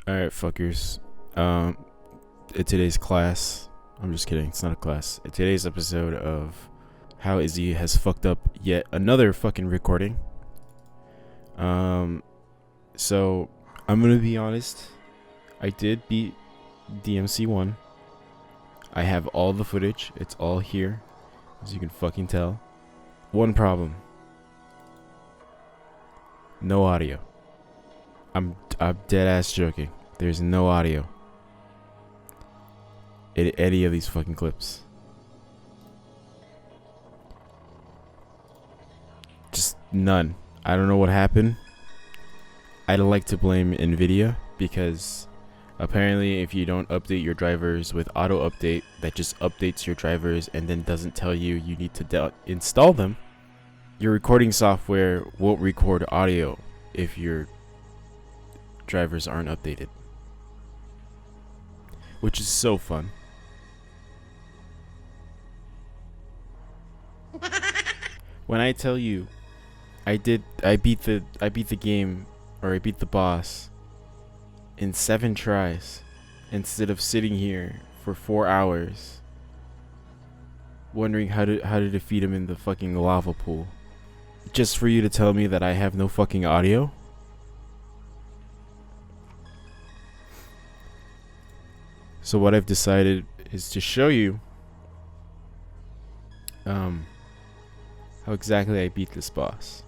Alright, fuckers. In today's class, I'm just kidding, it's not a class. In today's episode of how Izzy has fucked up yet another fucking recording. So I'm gonna be honest. I did beat DMC1. I have all the footage. It's all here, as you can fucking tell. One problem. No audio. I'm dead ass joking. There's no audio in any of these fucking clips. Just none. I don't know what happened. I'd like to blame NVIDIA because apparently if you don't update your drivers with auto update that just updates your drivers and then doesn't tell you you need to install them, your recording software won't record audio if your drivers aren't updated, which is so fun. When I tell you I beat the game, or I beat the boss in 7 tries instead of sitting here for 4 hours wondering how to defeat him in the fucking lava pool, just for you to tell me that I have no fucking audio. So what I've decided is to show you how exactly I beat this boss.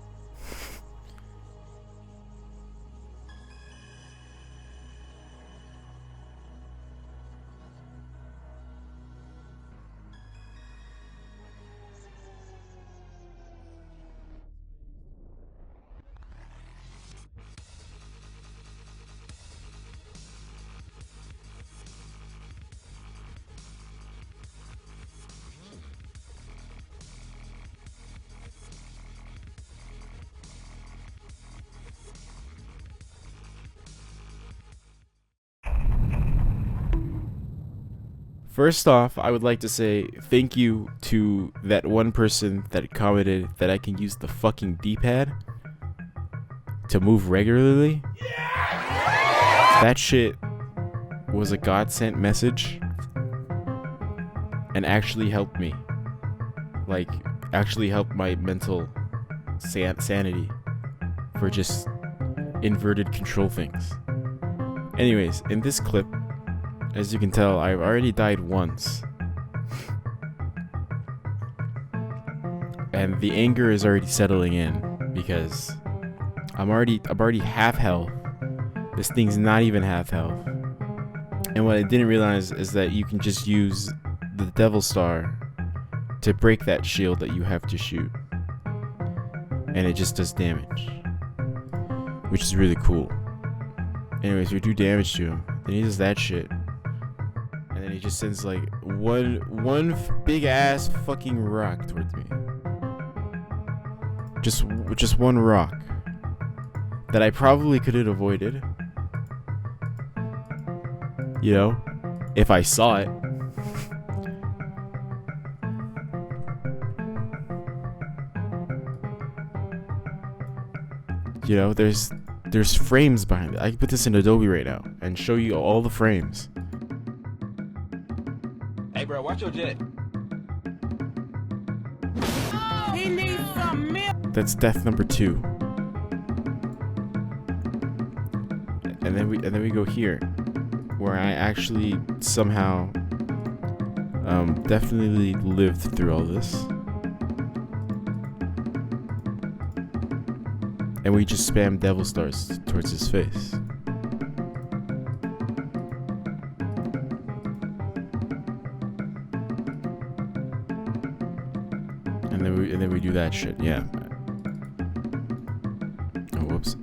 First off, I would like to say thank you to that one person that commented that I can use the fucking D-pad to move regularly. That shit was a God-sent message and actually helped me. Like, actually helped my mental sanity for just inverted control things. Anyways, in this clip, as you can tell, I've already died once. And the anger is already settling in because I'm already half health. This thing's not even half health. And what I didn't realize is that you can just use the Devil Star to break that shield that you have to shoot. And it just does damage, which is really cool. Anyways, we do damage to him. Then he does that shit. And then he just sends like one big ass fucking rock towards me. Just one rock that I probably could have avoided. You know, if I saw it. You know, there's frames behind it. I can put this in Adobe right now and show you all the frames. Hey, bro, watch your jet. He needs some milk. That's death number 2. And then we go here, where I actually somehow definitely lived through all this. And we just spam Devil Stars towards his face. And then we do that shit, yeah. Oh, whoops.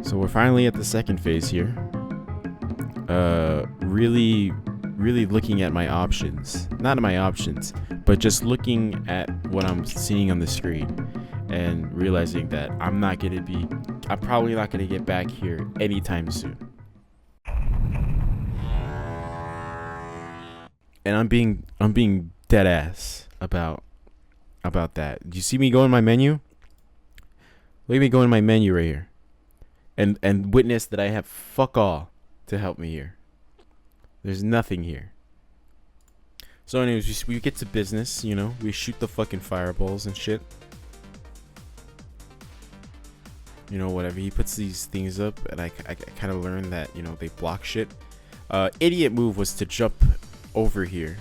So we're finally at the second phase here. Really looking at my options. Not my options, but just looking at what I'm seeing on the screen and realizing that I'm probably not gonna get back here anytime soon. And I'm being dead ass about that. Do you see me go in my menu? Let me go in my menu right here, and witness that I have fuck all to help me here. There's nothing here. So anyways, we get to business, you know. We shoot the fucking fireballs and shit. You know, whatever. He puts these things up, and I kind of learned that, you know, they block shit. Idiot move was to jump over here.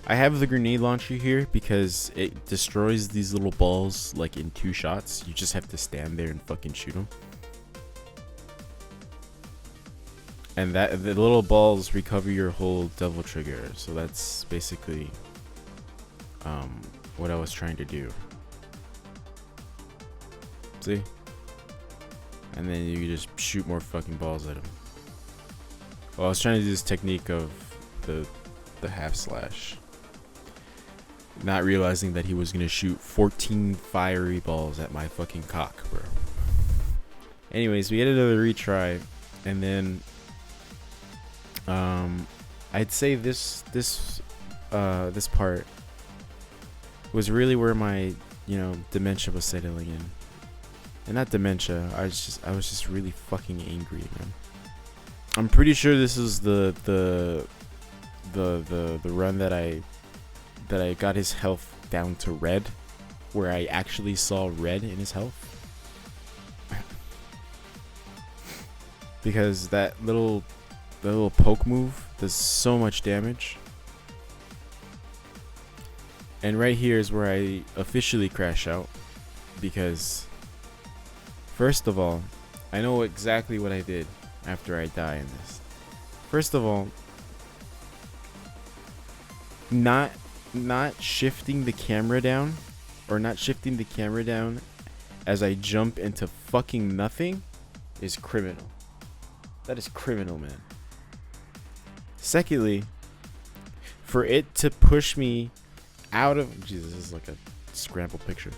I have the grenade launcher here because it destroys these little balls like in 2 shots. You just have to stand there and fucking shoot them. And that the little balls recover your whole devil trigger. So that's basically what I was trying to do. See? And then you just shoot more fucking balls at him. Well, I was trying to do this technique of the half slash, not realizing that he was gonna shoot 14 fiery balls at my fucking cock, bro. Anyways, we get another retry, and then I'd say this part was really where my, you know, dementia was settling in. And not dementia, I was just really fucking angry, man. I'm pretty sure this is the run that I got his health down to red, where I actually saw red in his health. Because that little poke move does so much damage. And right here is where I officially crash out, because first of all, I know exactly what I did after I die in this. First of all, not shifting the camera down, or not shifting the camera down as I jump into fucking nothing is criminal. That is criminal, man. Secondly, for it to push me out of, Jesus, this is like a scrambled picture,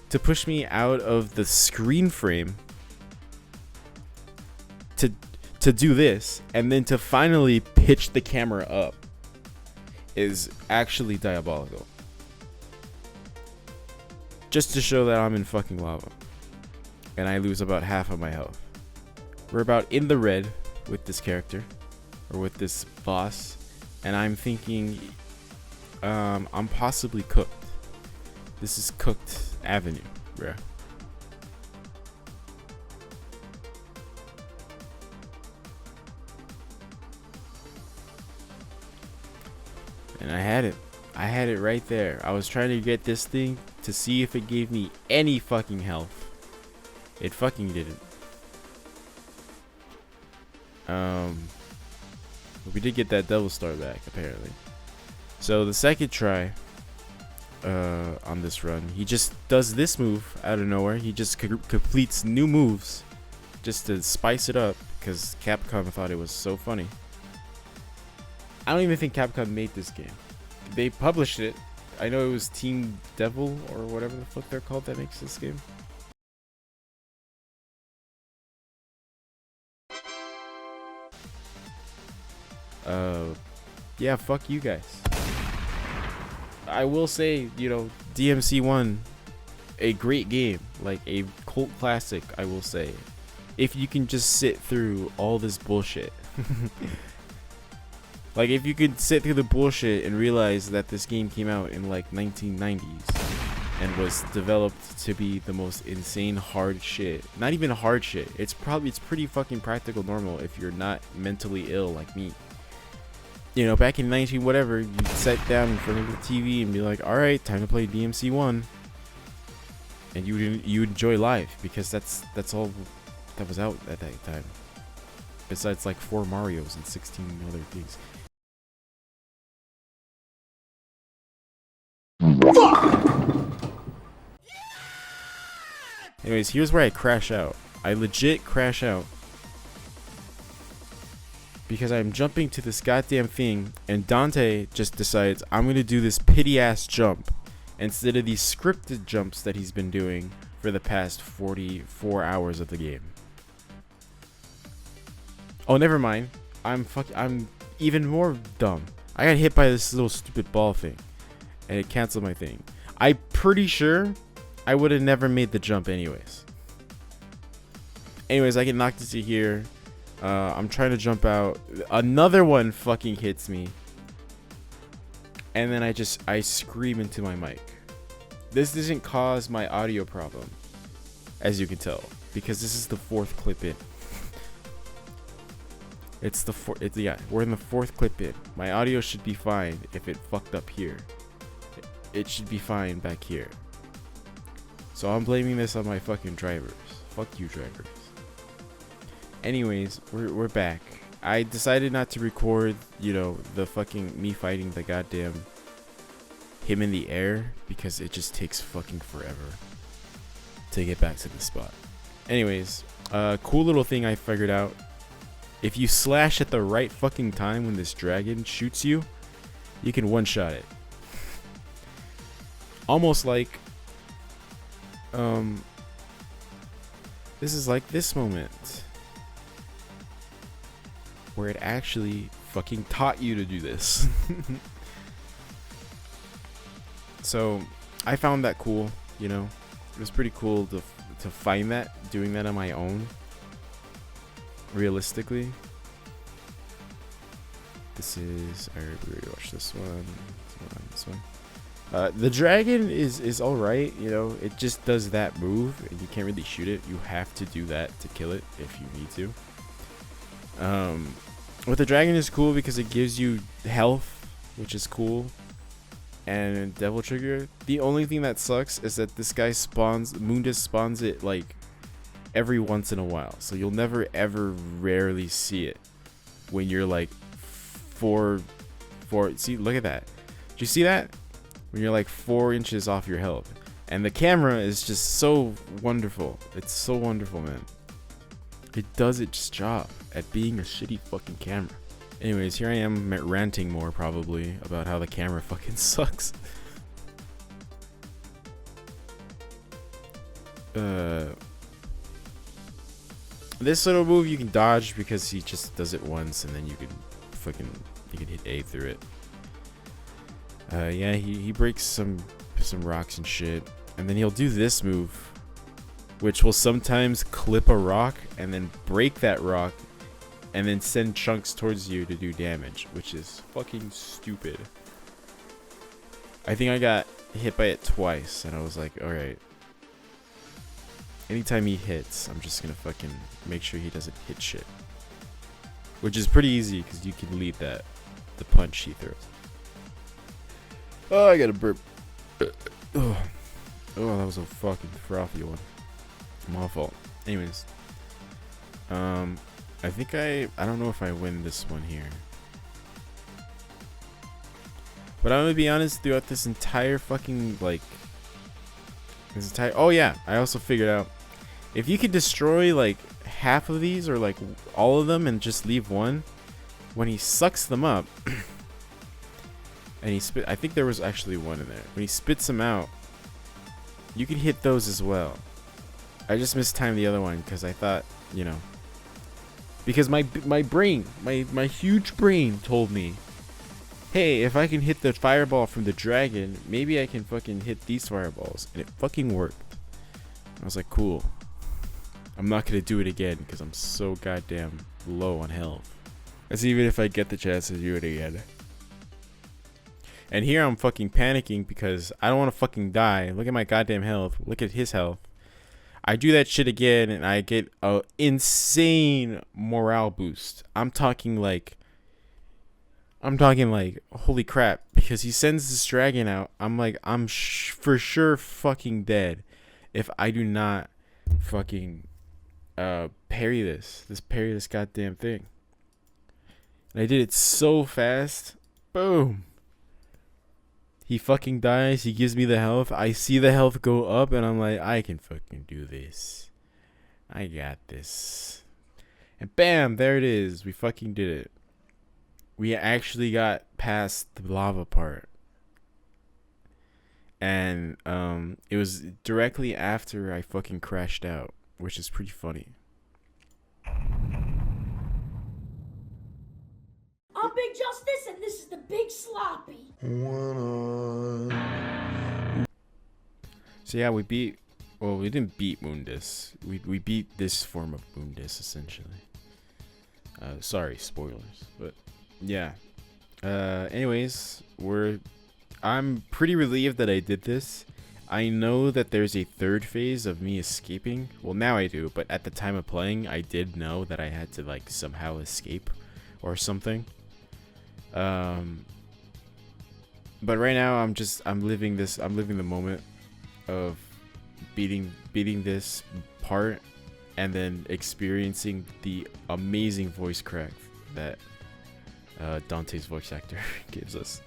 to push me out of the screen frame to do this, and then to finally pitch the camera up, is actually diabolical. Just to show that I'm in fucking lava, and I lose about half of my health. We're about in the red with this character, or with this boss, and I'm thinking, I'm possibly cooked. This is cooked avenue, bruh. And I had it right there. I was trying to get this thing to see if it gave me any fucking health. It fucking didn't. But we did get that double star back, apparently. So the second try on this run, he just does this move out of nowhere. He just completes new moves just to spice it up, because Capcom thought it was so funny. I don't even think Capcom made this game. They published it. I know it was Team Devil or whatever the fuck they're called that makes this game. Yeah, fuck you guys. I will say, you know, DMC1, a great game, like a cult classic, I will say. If you can just sit through all this bullshit. Like, if you could sit through the bullshit and realize that this game came out in like 1990s and was developed to be the most insane hard shit. Not even hard shit. It's pretty fucking practical normal if you're not mentally ill like me. You know, back in 19 whatever, you sat down in front of the TV and be like, all right, time to play DMC1, and you enjoy life, because that's all that was out at that time. Besides like 4 Marios and 16 other things. Anyways, here's where I crash out. I legit crash out because I'm jumping to this goddamn thing, and Dante just decides I'm gonna do this pity ass jump instead of these scripted jumps that he's been doing for the past 44 hours of the game. Oh, never mind. I'm even more dumb. I got hit by this little stupid ball thing, and it canceled my thing. I'm pretty sure I would have never made the jump anyways. Anyways, I get knocked into here. I'm trying to jump out. Another one fucking hits me. And then I scream into my mic. This doesn't cause my audio problem, as you can tell, because this is the 4th clip in. Yeah, we're in the 4th clip in. My audio should be fine if it fucked up here. It should be fine back here. So I'm blaming this on my fucking drivers. Fuck you, drivers. Anyways, we're back. I decided not to record, you know, the fucking me fighting the goddamn him in the air because it just takes fucking forever to get back to the spot. Anyways, cool little thing I figured out. If you slash at the right fucking time when this dragon shoots you, you can one-shot it. Almost like this is like this moment where it actually fucking taught you to do this. So I found that cool, you know. It was pretty cool to find that, doing that on my own. Realistically, this is, alright, we already watched this one. This one. The dragon is all right, you know. It just does that move, and you can't really shoot it. You have to do that to kill it if you need to. With the dragon is cool because it gives you health, which is cool. And Devil Trigger, the only thing that sucks is that this guy spawns, Mundus spawns it like every once in a while, so you'll never ever rarely see it when you're like four. See, look at that. Do you see that? When you're like 4 inches off your health, and the camera is just so wonderful. It's so wonderful, man. It does its job at being a shitty fucking camera. Anyways, here I am ranting more probably about how the camera fucking sucks. This little move you can dodge because he just does it once, and then you can hit A through it. Yeah, he breaks some rocks and shit, and then he'll do this move, which will sometimes clip a rock and then break that rock and then send chunks towards you to do damage, which is fucking stupid. I think I got hit by it twice, and I was like, alright. Anytime he hits, I'm just gonna fucking make sure he doesn't hit shit. Which is pretty easy, because you can lead that. The punch he throws. Oh, I got a burp. Oh, that was a fucking frothy one. My fault. Anyways. I think I don't know if I win this one here. But I'm gonna be honest, throughout this entire fucking, like, oh yeah, I also figured out, if you could destroy like half of these or like all of them and just leave one, when he sucks them up, and I think there was actually one in there. When he spits them out, you can hit those as well. I just mistimed the other one because I thought, you know, because my brain, my huge brain told me, hey, if I can hit the fireball from the dragon, maybe I can fucking hit these fireballs. And it fucking worked. I was like, cool. I'm not going to do it again because I'm so goddamn low on health. That's even if I get the chance to do it again. And here I'm fucking panicking because I don't want to fucking die. Look at my goddamn health. Look at his health. I do that shit again and I get a insane morale boost. I'm talking like, holy crap, because he sends this dragon out. I'm like, I'm for sure fucking dead if I do not fucking parry this goddamn thing. And I did it so fast. Boom. He fucking dies. He gives me the health. I see the health go up, and I'm like, I can fucking do this. I got this. And bam, there it is. We fucking did it. We actually got past the lava part. And it was directly after I fucking crashed out, which is pretty funny. I'm Big Justice, and this is the Big Sloppy. So yeah, we beat. Well, we didn't beat Mundus. We beat this form of Mundus essentially. Sorry, spoilers, but yeah. Anyways, I'm pretty relieved that I did this. I know that there's a third phase of me escaping. Well, now I do, but at the time of playing, I did know that I had to like somehow escape or something. But right now I'm living the moment of beating this part and then experiencing the amazing voice crack that Dante's voice actor gives us.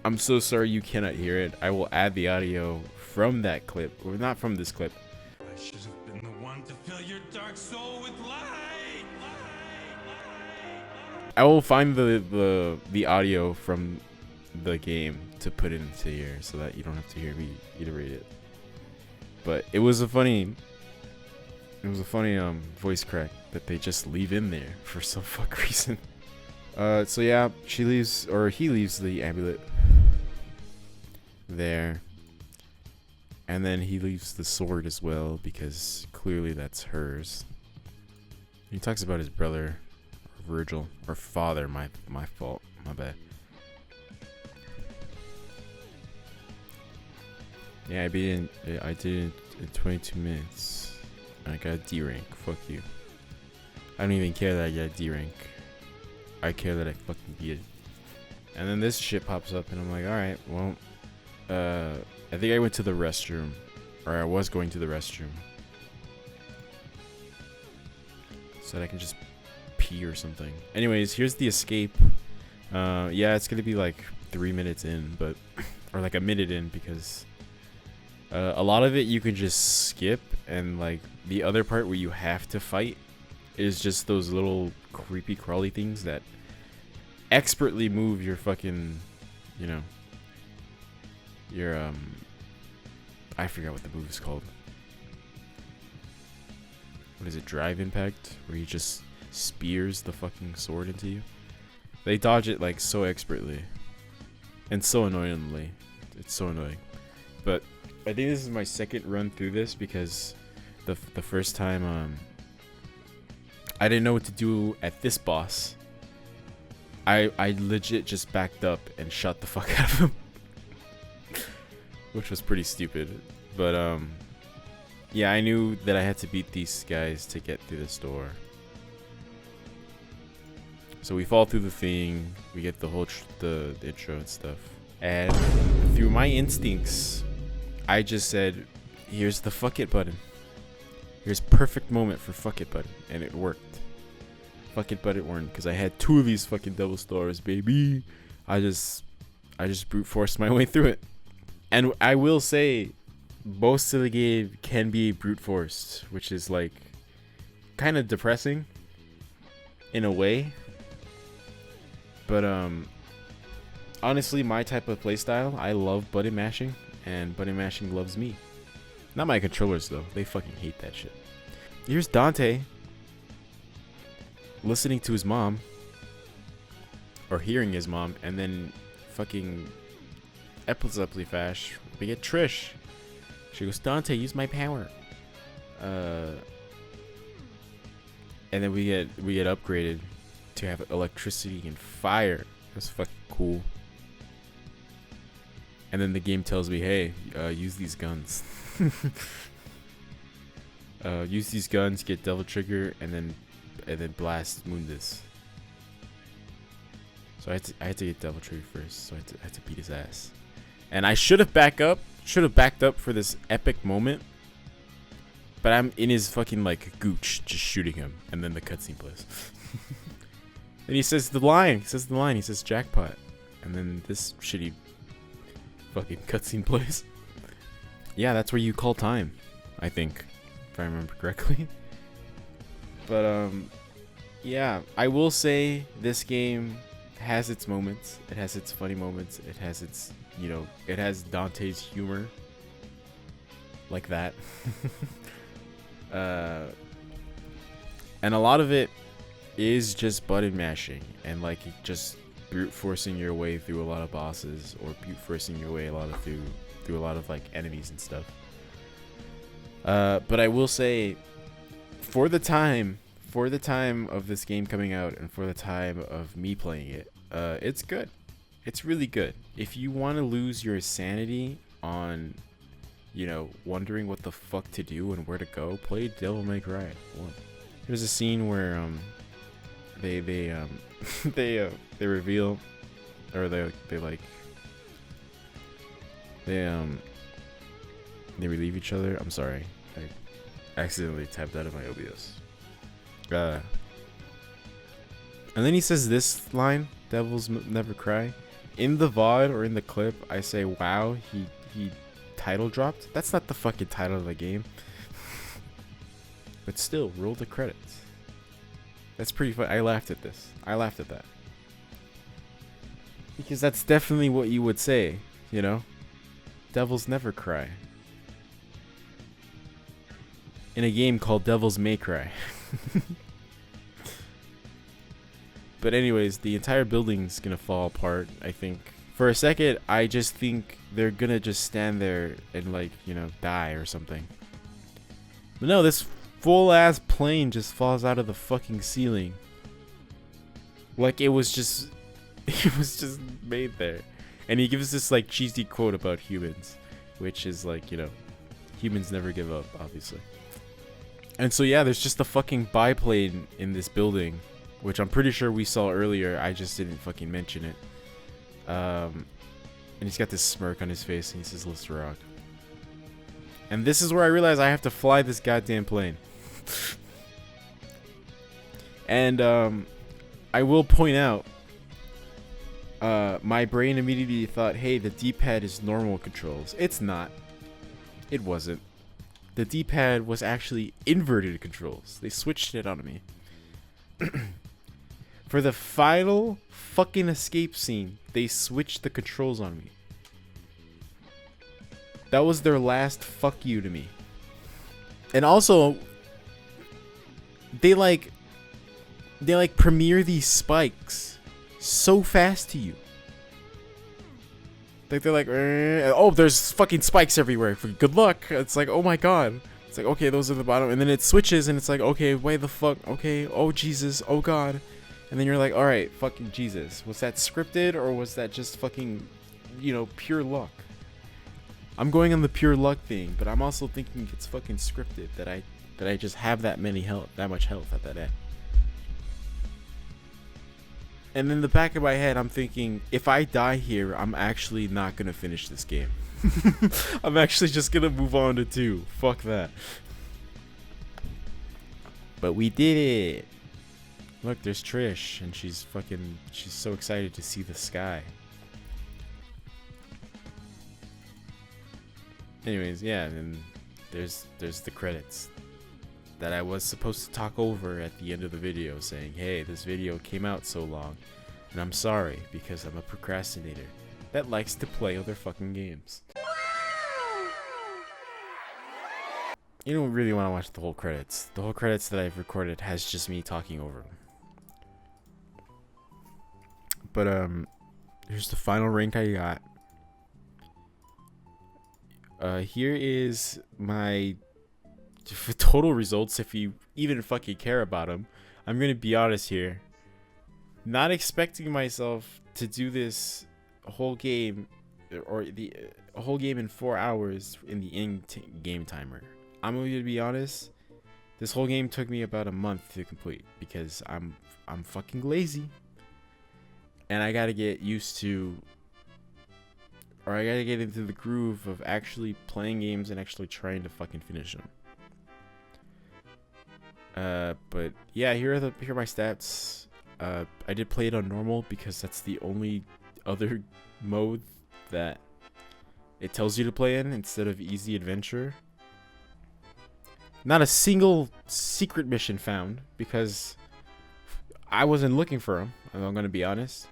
I'm so sorry you cannot hear it. I will add the audio from that clip, or not from this clip. I should have been the one to fill your dark soul with light. I will find the audio from the game to put it into here so that you don't have to hear me iterate it. But it was a funny voice crack that they just leave in there for some fuck reason. So yeah, he leaves the amulet there, and then he leaves the sword as well because clearly that's hers. He talks about his brother, Virgil, or father. My fault. My bad. Yeah, I did it in 22 minutes. I got a D rank. Fuck you. I don't even care that I got a D rank. I care that I fucking beat it. And then this shit pops up, and I'm like, all right, well, I think I went to the restroom, or I was going to the restroom, so that I can just pee or something. Anyways, here's the escape. Yeah, it's gonna be like 3 minutes in, but or like a minute in, because a lot of it you can just skip, and like the other part where you have to fight is just those little creepy crawly things that expertly move your fucking, you know, your I forgot what the move is called. What is it? Drive impact, where he just spears the fucking sword into you. They dodge it like so expertly and so annoyingly. It's so annoying. But I think this is my second run through this, because the first time I didn't know what to do at this boss. I legit just backed up and shot the fuck out of him. Which was pretty stupid. But yeah, I knew that I had to beat these guys to get through this door. So we fall through the thing, we get the whole the intro and stuff. And through my instincts, I just said, here's the fuck it button. Here's perfect moment for fuck it button, and it worked. Fuck it, but it weren't, because I had 2 of these fucking double stars, baby. I just brute forced my way through it. And I will say, most of the game can be brute forced, which is like kind of depressing in a way. But honestly, my type of playstyle, I love button mashing, and button mashing loves me. Not my controllers though, they fucking hate that shit. Here's Dante listening to his mom, or hearing his mom, and then fucking Fash, we get Trish. She goes, Dante, use my power. And then we get upgraded to have electricity and fire. That's fucking cool. And then the game tells me, hey, use these guns. Use these guns, get Devil Trigger, and then blast Mundus. So I had to get Devil Trigger first, so I had to beat his ass. And I should have backed up for this epic moment, but I'm in his fucking like gooch, just shooting him, and then the cutscene plays. And he says the line. He says jackpot, and then this shitty fucking cutscene plays. Yeah, that's where you call time, I think, if I remember correctly. But yeah, I will say this game has its moments. It has its funny moments. It has its, you know, it has Dante's humor, like that. And a lot of it is just button mashing and like just brute forcing your way through a lot of bosses, or brute forcing your way through through a lot of like enemies and stuff. But I will say, for the time of this game coming out and for the time of me playing it, it's good. It's really good. If you want to lose your sanity on, you know, wondering what the fuck to do and where to go, play Devil May Cry 1. There's a scene where they reveal, or they relieve each other. I'm sorry, I accidentally typed out of my OBS. And then he says this line, "Devils never cry." In the VOD or in the clip, I say, "Wow, he title dropped." That's not the fucking title of the game. But still, roll the credits. That's pretty fun. I laughed at this. I laughed at that. Because that's definitely what you would say, you know? Devils never cry. In a game called Devils May Cry. But anyways, the entire building's gonna fall apart, I think. For a second, I just think they're gonna just stand there and, like, you know, die or something. But no, this full-ass plane just falls out of the fucking ceiling. Like it was just made there. And he gives this, like, cheesy quote about humans, which is, like, you know, humans never give up, obviously. And so, yeah, there's just a fucking biplane in this building, which I'm pretty sure we saw earlier. I just didn't fucking mention it. And he's got this smirk on his face, and he says, "Let's rock." And this is where I realize I have to fly this goddamn plane. And I will point out, my brain immediately thought, hey, the D-pad is normal controls. It's not. It wasn't. The D-pad was actually inverted controls. They switched it on me. For the final fucking escape scene, they switched the controls on me. That was their last fuck you to me. And also, they premiere these spikes so fast to you. Like, they're like, oh, there's fucking spikes everywhere. Good luck. It's like, oh my god. It's like, okay, those are the bottom. And then it switches and it's like, okay, wait the fuck. Okay, oh Jesus, oh god. And then you're like, alright, fucking Jesus. Was that scripted or was that just fucking, you know, pure luck? I'm going on the pure luck thing, but I'm also thinking it's fucking scripted that I just have that much health at that end. And in the back of my head, I'm thinking, if I die here, I'm actually not gonna finish this game. I'm actually just gonna move on to 2. Fuck that. But we did it. Look, there's Trish, and she's so excited to see the sky. Anyways, yeah, and there's the credits that I was supposed to talk over at the end of the video, saying, hey, this video came out so long, and I'm sorry because I'm a procrastinator that likes to play other fucking games. You don't really want to watch the whole credits. The whole credits that I've recorded has just me talking over them. But here's the final rank I got. Here is my total results, if you even fucking care about them. I'm gonna be honest here. Not expecting myself to do this whole game, or the whole game in 4 hours in the in-game timer. I'm gonna be honest. This whole game took me about a month to complete because I'm fucking lazy. And I gotta get used to, or I gotta get into the groove of actually playing games and actually trying to fucking finish them. But yeah, here are my stats. I did play it on normal because that's the only other mode that it tells you to play in instead of easy adventure. Not a single secret mission found because I wasn't looking for them. I'm gonna be honest.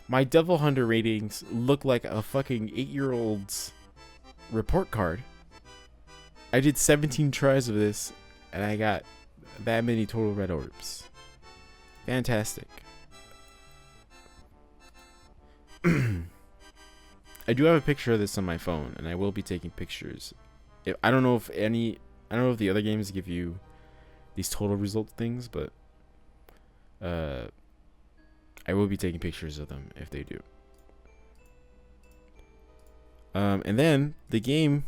My Devil Hunter ratings look like a fucking 8-year-old's report card. I did 17 tries of this, and I got that many total red orbs. Fantastic. I I do have a picture of this on my phone, and I will be taking pictures. I don't know if the other games give you these total result things, but I will be taking pictures of them if they do. And then the game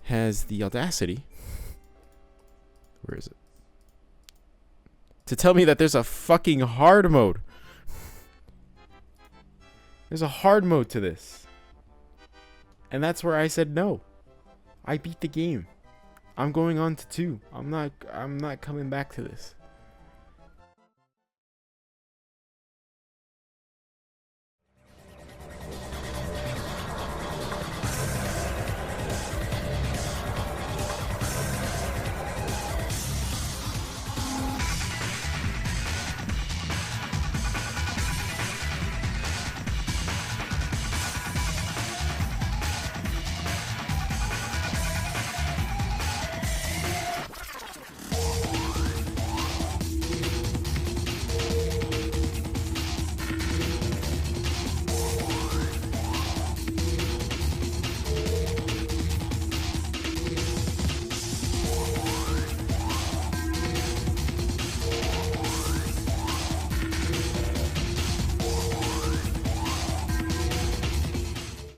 has the audacity. Where is it? To tell me that there's a fucking hard mode. There's a hard mode to this. And that's where I said no. I beat the game. I'm going on to 2. I'm not coming back to this.